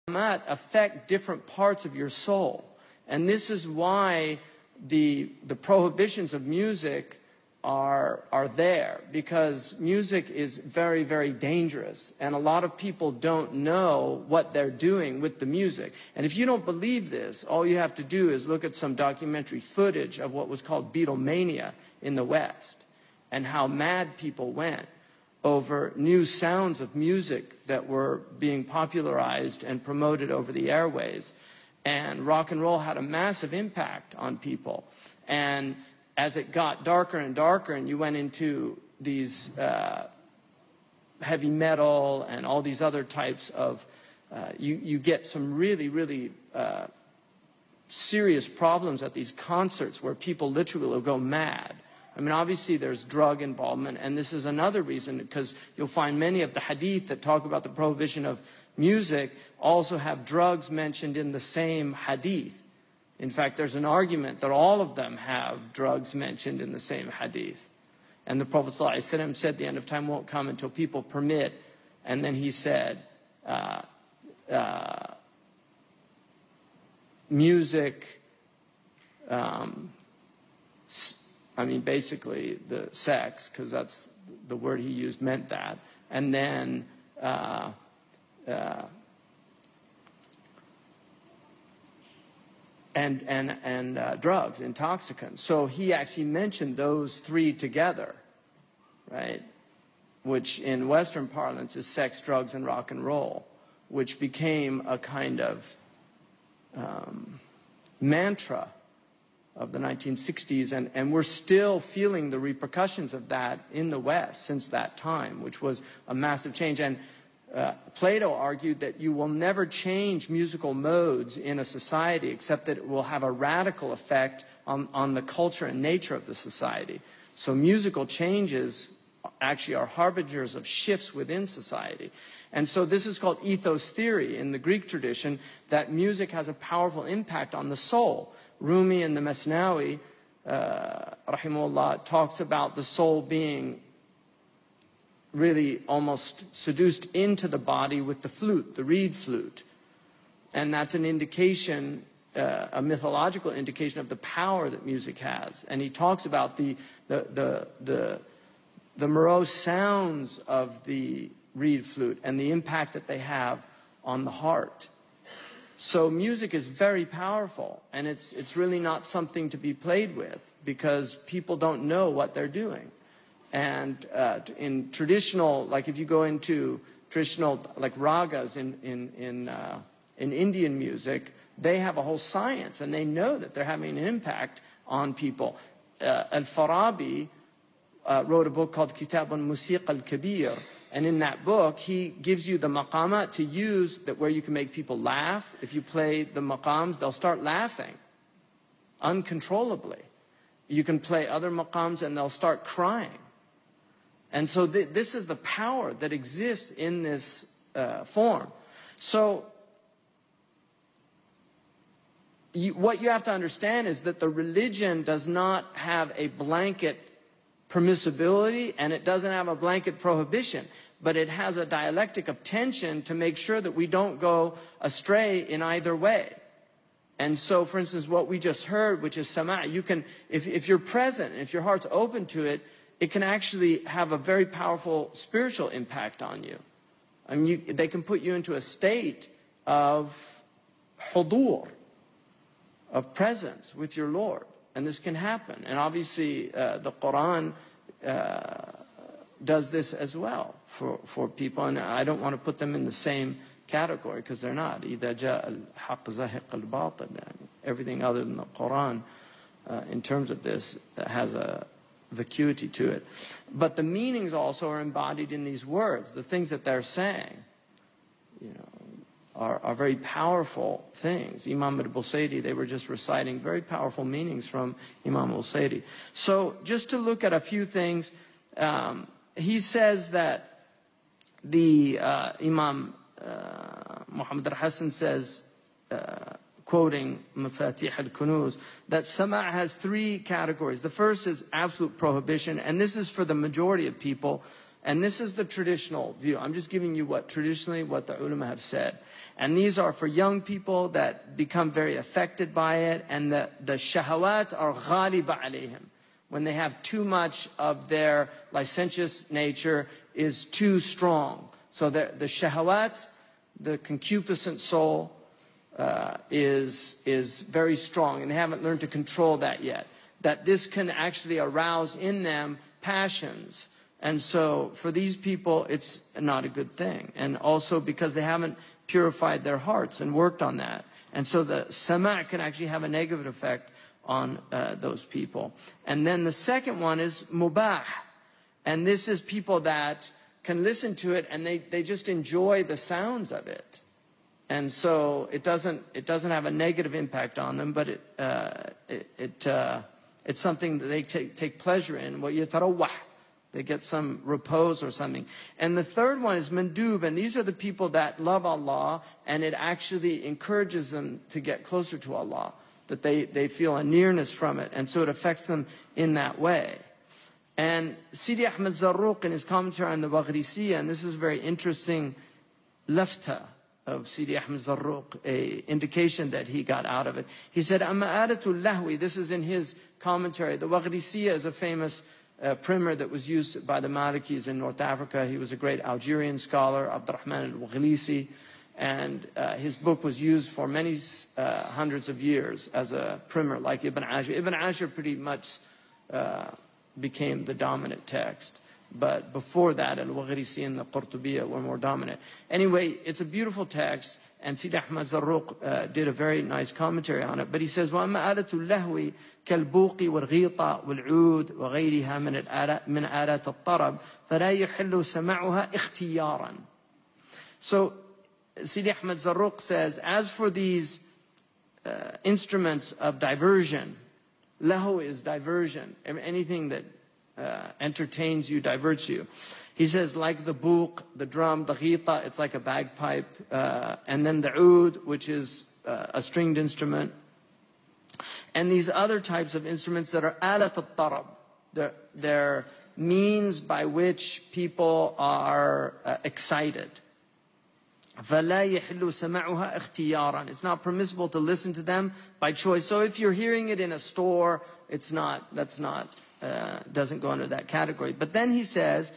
affect different parts of your soul. And this is why the prohibitions of music are there, because music is very, very dangerous. And a lot of people don't know what they're doing with the music. And if you don't believe this, all you have to do is look at some documentary footage of what was called Beatlemania in the West, and how mad people went over new sounds of music that were being popularized and promoted over the airways. And rock and roll had a massive impact on people. And as it got darker and darker, and you went into these heavy metal and all these other types of, you get some really, really serious problems at these concerts where people literally will go mad. I mean, obviously there's drug involvement, and this is another reason, because you'll find many of the hadith that talk about the prohibition of music also have drugs mentioned in the same hadith. In fact, there's an argument that all of them have drugs mentioned in the same hadith. And the Prophet ﷺ said the end of time won't come until people permit. And then he said, music, I mean, basically the sex, because that's the word he used meant that. And then drugs, intoxicants. So he actually mentioned those three together, right? Which in Western parlance is sex, drugs, and rock and roll, which became a kind of mantra of the 1960s, and we're still feeling the repercussions of that in the West since that time, which was a massive change. And Plato argued that you will never change musical modes in a society except that it will have a radical effect on the culture and nature of the society. So musical changes actually are harbingers of shifts within society. And so this is called ethos theory in the Greek tradition, that music has a powerful impact on the soul. Rumi in the Masnawi, rahimahullah, talks about the soul being really almost seduced into the body with the flute, the reed flute. And that's an indication, a mythological indication of the power that music has. And he talks about the morose sounds of the reed flute and the impact that they have on the heart. So music is very powerful, and it's really not something to be played with, because people don't know what they're doing. And in traditional, like if you go into traditional like ragas in Indian music, they have a whole science, and they know that they're having an impact on people. Al-Farabi wrote a book called Kitab al-Musiq al-Kabir, and in that book he gives you the maqamat to use that where you can make people laugh. If you play the maqams, they'll start laughing uncontrollably. You can play other maqams and they'll start crying. And so this is the power that exists in this form. So what you have to understand is that the religion does not have a blanket permissibility, and it doesn't have a blanket prohibition, but it has a dialectic of tension to make sure that we don't go astray in either way. And so, for instance, what we just heard, which is sama', you can, if you're present, if your heart's open to it, it can actually have a very powerful spiritual impact on you. I mean, they can put you into a state of hudur, of presence with your Lord. And this can happen. And obviously, the Quran does this as well for people. And I don't want to put them in the same category, because they're not. إِذَا جَاءَ الْحَقِّ زَهِقَ الْبَاطِلِ. Everything other than the Quran, in terms of this, has a vacuity to it. But the meanings also are embodied in these words. The things that they're saying, you know, are very powerful things. Imam al-Busayri, they were just reciting very powerful meanings from Imam al-Busayri. So just to look at a few things, he says that the Imam Muhammad al-Hassan says, quoting Mafatih al-Kunuz, that sama' has three categories. The first is absolute prohibition, and this is for the majority of people. And this is the traditional view. I'm just giving you what the ulama have said. And these are for young people that become very affected by it, and the shahawat are ghaliba alayhim. When they have too much of their licentious nature is too strong. So the shahawat, the concupiscent soul, is very strong, and they haven't learned to control that yet. That this can actually arouse in them passions. And so for these people, it's not a good thing. And also because they haven't purified their hearts and worked on that. And so the sama' can actually have a negative effect on those people. And then the second one is mubah. And this is people that can listen to it and they just enjoy the sounds of it. And so it doesn't have a negative impact on them, but it's something that they take pleasure in. وَيَتَرَوَّحْ. They get some repose or something. And the third one is mandub, and these are the people that love Allah, and it actually encourages them to get closer to Allah, that they feel a nearness from it, and so it affects them in that way. And Sidi Ahmed Zarruq in his commentary on the Baghrisiya, and this is very interesting lafta of Sidi Ahmed Zarruq, a indication that he got out of it. He said, "Amma adatul lahwi," this is in his commentary. The Baghrisiya is a famous primer that was used by the Malikis in North Africa. He was a great Algerian scholar, Abdurrahman al-Waghlisi, and his book was used for many hundreds of years as a primer, like Ibn Ashir. Ibn Ashir pretty much became the dominant text. But before that, al-Waghrisi and the Qurtubiya were more dominant. Anyway, it's a beautiful text, and Sidi Ahmad Zarruq did a very nice commentary on it. But he says, وَأَمَّا آلَةُ اللَّهْوِ كَالْبُوقِ وَالْغِيطَ وَالْعُودِ وَغَيْرِهَا مِنْ آلَةِ الطَّرَبِ فَلَا يُحِلُّ سَمَعُهَا اخْتِيارًا. So Sidi Ahmad Zarruq says, as for these instruments of diversion, lahu is diversion, anything that entertains you, diverts you. He says, like the buq, the drum, the ghita, it's like a bagpipe, and then the oud, which is a stringed instrument, and these other types of instruments that are alat al-tarab. They're means by which people are excited. فَلَا يَحِلُّ سَمَعُهَا اخْتِيارًا. It's not permissible to listen to them by choice. So if you're hearing it in a store, doesn't go under that category. But then he says,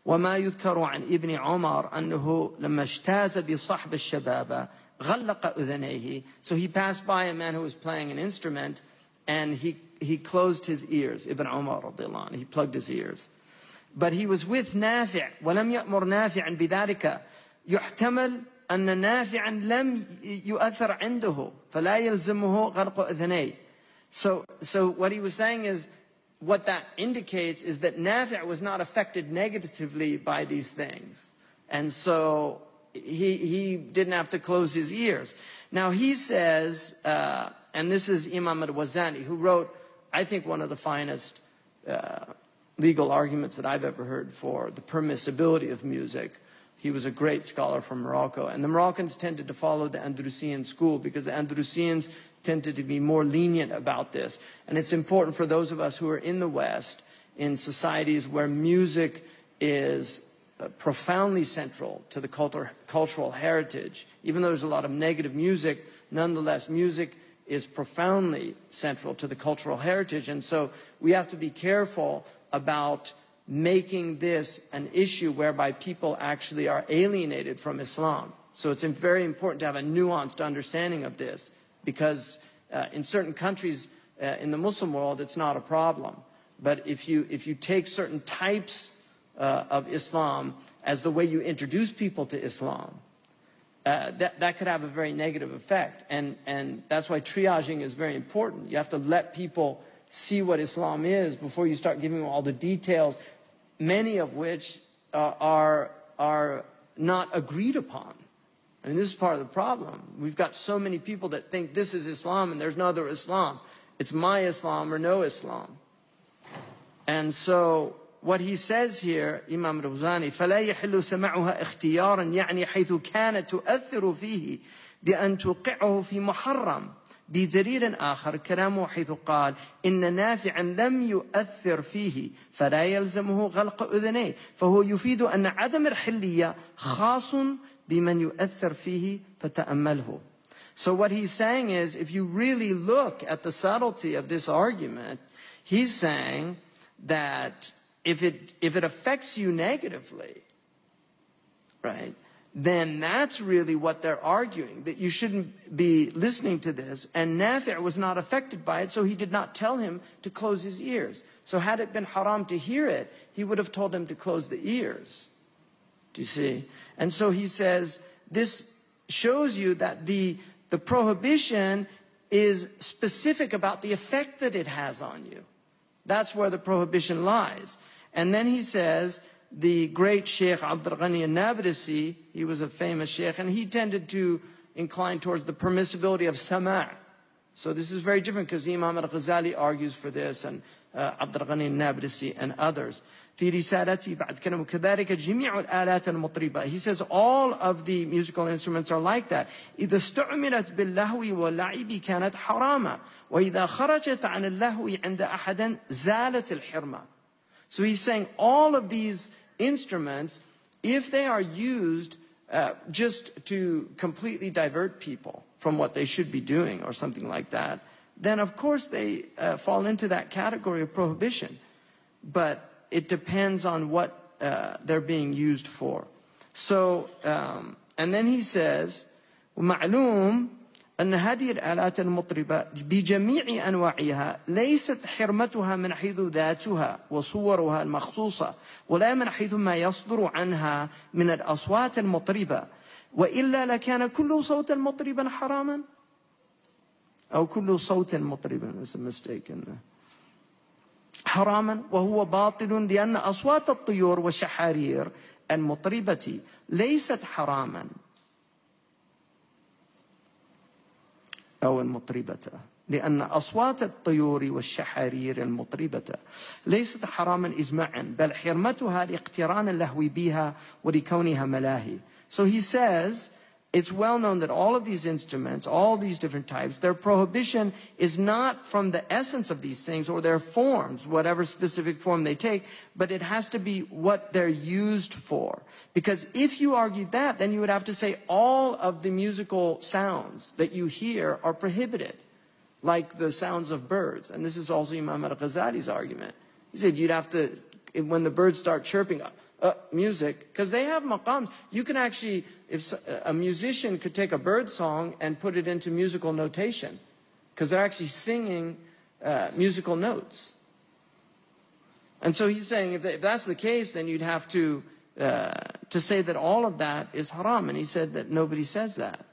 وَمَا يُذْكَرُ عَنْ إِبْنِ عُمَرَ أَنَّهُ لَمَّا اشْتَازَ بِصَحْبِ الشَّبَابَ غَلَّقَ أُذَنَيْهِ. So he passed by a man who was playing an instrument, and he closed his ears. Ibn Umar radiallahu anhu, he plugged his ears. But he was with Nafi', وَلَمْ يَأْمُرْ نَافِعًا بِذَلِكَ يُحْتَمَلْ أَنَّ نَافِعًا لَمْ يُؤَثَرْ عِنْدَهُ فَلَا يَلْزِمُهُ غَرْقُ أُذَنَيْهِ. So what he was saying is, what that indicates is that Nafi' was not affected negatively by these things. And so he didn't have to close his ears. Now he says, and this is Imam al-Wazani, who wrote, I think, one of the finest legal arguments that I've ever heard for the permissibility of music. He was a great scholar from Morocco. And the Moroccans tended to follow the Andalusian school because the Andalusians tended to be more lenient about this. And it's important for those of us who are in the West, in societies where music is profoundly central to the cultural heritage. Even though there's a lot of negative music, nonetheless, music is profoundly central to the cultural heritage. And so we have to be careful about making this an issue whereby people actually are alienated from Islam. So it's very important to have a nuanced understanding of this, because in certain countries in the Muslim world it's not a problem. But if you take certain types of Islam as the way you introduce people to Islam, that could have a very negative effect. And that's why triaging is very important. You have to let people see what Islam is before you start giving them all the details, many of which are not agreed upon. I mean, this is part of the problem. We've got so many people that think this is Islam and there's no other Islam. It's my Islam or no Islam. And so what he says here, Imam al-Ghazali, فَلَا يَحِلُّ سَمَعُهَا اخْتِيارًا يعني حيث كانت تؤثر فيه بأن توقعه في محرم بدليل آخر كلامه حيث قال إن نافعا لم يؤثر فيه فلا يلزمه غلق أذنيه فهو يفيد أن عدم الحلية خاص بمن يؤثر فيه فتأمله. So what he's saying is, if you really look at the subtlety of this argument, he's saying that if it affects you negatively, right, then that's really what they're arguing, that you shouldn't be listening to this. And Nafi' was not affected by it, so he did not tell him to close his ears. So had it been haram to hear it, he would have told him to close the ears. Do you see? And so he says, this shows you that the prohibition is specific about the effect that it has on you. That's where the prohibition lies. And then he says, the great Shaykh Abdul Ghani al-Nablusi, he was a famous Shaykh, and he tended to incline towards the permissibility of sama'. So this is very different because Imam al-Ghazali argues for this, and Abdul Ghani al-Nablusi and others. في رسالته بعد كلامه كذلك جميع الآلات المطربة. He says all of the musical instruments are like that. إذا استعملت باللهو واللعب كانت حراما وإذا خرجت عن اللهو عند أحد زالت الحرمة. So he's saying all of these instruments, if they are used just to completely divert people from what they should be doing or something like that, then of course they fall into that category of prohibition. But it depends on what they're being used for. So, and then he says, ومعلوم أن هذه الآلات المطربة بجميع أنواعها ليست حرمتها من حيث ذاتها وصورها المخصوصة ولا من حيث ما يصدر عنها من الأصوات المطربة وإلا لكان كل صوت مطربا حراما أو كل صوت مطربا. There's a mistake in there. حراما وهو باطل لأن أصوات الطيور والشحارير المطربة ليست حراما أو المطربة لأن أصوات الطيور والشحارير المطربة ليست حراما إجماعا بل حرمتها لاقتران اللهو بها ولكونها ملاهي. So he says, it's well known that all of these instruments, all these different types, their prohibition is not from the essence of these things or their forms, whatever specific form they take, but it has to be what they're used for. Because if you argued that, then you would have to say all of the musical sounds that you hear are prohibited, like the sounds of birds. And this is also Imam al-Ghazali's argument. He said you'd have to, when the birds start chirping, music, because they have maqams. You can actually, if a musician could take a bird song and put it into musical notation, because they're actually singing musical notes. And so he's saying if that's the case, then you'd have to say that all of that is haram. And he said that nobody says that.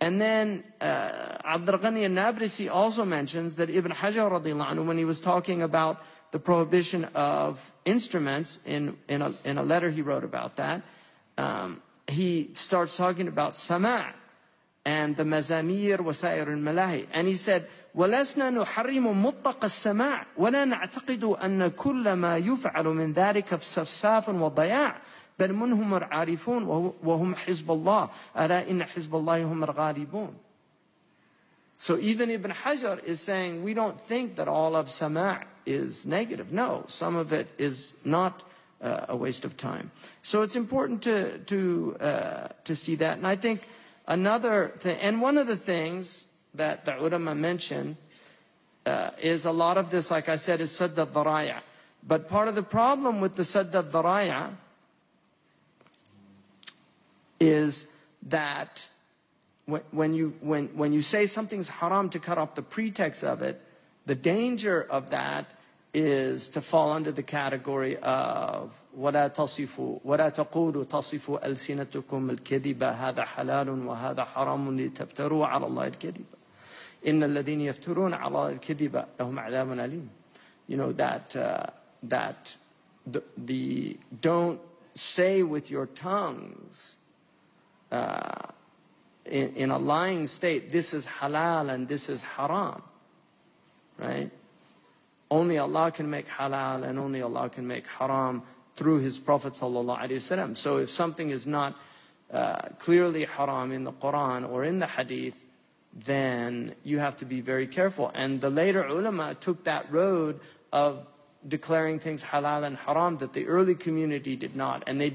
And then Abdul Ghani al-Nablusi also mentions that Ibn Hajar radiallahu anhu, when he was talking about the prohibition of instruments in a letter he wrote about that, he starts talking about sama' and the mazamir wasair al-malahi. And he said, وَلَسْنَا نُحَرِّمُ مُطَّقَ السَّمَاعِ وَلَا نَعْتَقِدُ أَنَّ كُلَّ مَا يُفْعَلُ مِنْ ذَلِكَ فَسَفْسَافٌ وَضَيَاعٌ بَلْ مُنْهُمُ الْعَارِفُونَ وَهُمْ حِزْبُ اللَّهِ أَلَا إِنَّ حِزْبَ اللَّهِ هُمُ الْغَالِبُونَ. So even Ibn Hajar is saying, we don't think that all of sama' is negative. No, some of it is not a waste of time. So it's important to see that. And I think another thing, and one of the things that the ulama mention is a lot of this, like I said, is sadd al-dharaya. But part of the problem with the sadd al-dharaya is that when you say something's haram to cut off the pretext of it, the danger of that is to fall under the category of وَلَا تَقُولُوا تَصِفُوا أَلْسِنَتُكُمُ الْكَذِبَ هَذَا حَلَالٌ وَهَذَا حَرَامٌ لِتَفْتَرُوا عَلَى اللَّهِ الْكَذِبَ إِنَّ الَّذِينَ يَفْتَرُونَ عَلَى اللَّهِ الْكَذِبَ لَهُمْ عَذَابٌ أَلِيمٌ. You know, that the don't say with your tongues in a lying state, this is halal and this is haram, right? Only Allah can make halal and only Allah can make haram through His Prophet ﷺ. So if something is not clearly haram in the Quran or in the Hadith, then you have to be very careful. And the later ulama took that road of declaring things halal and haram that the early community did not. And they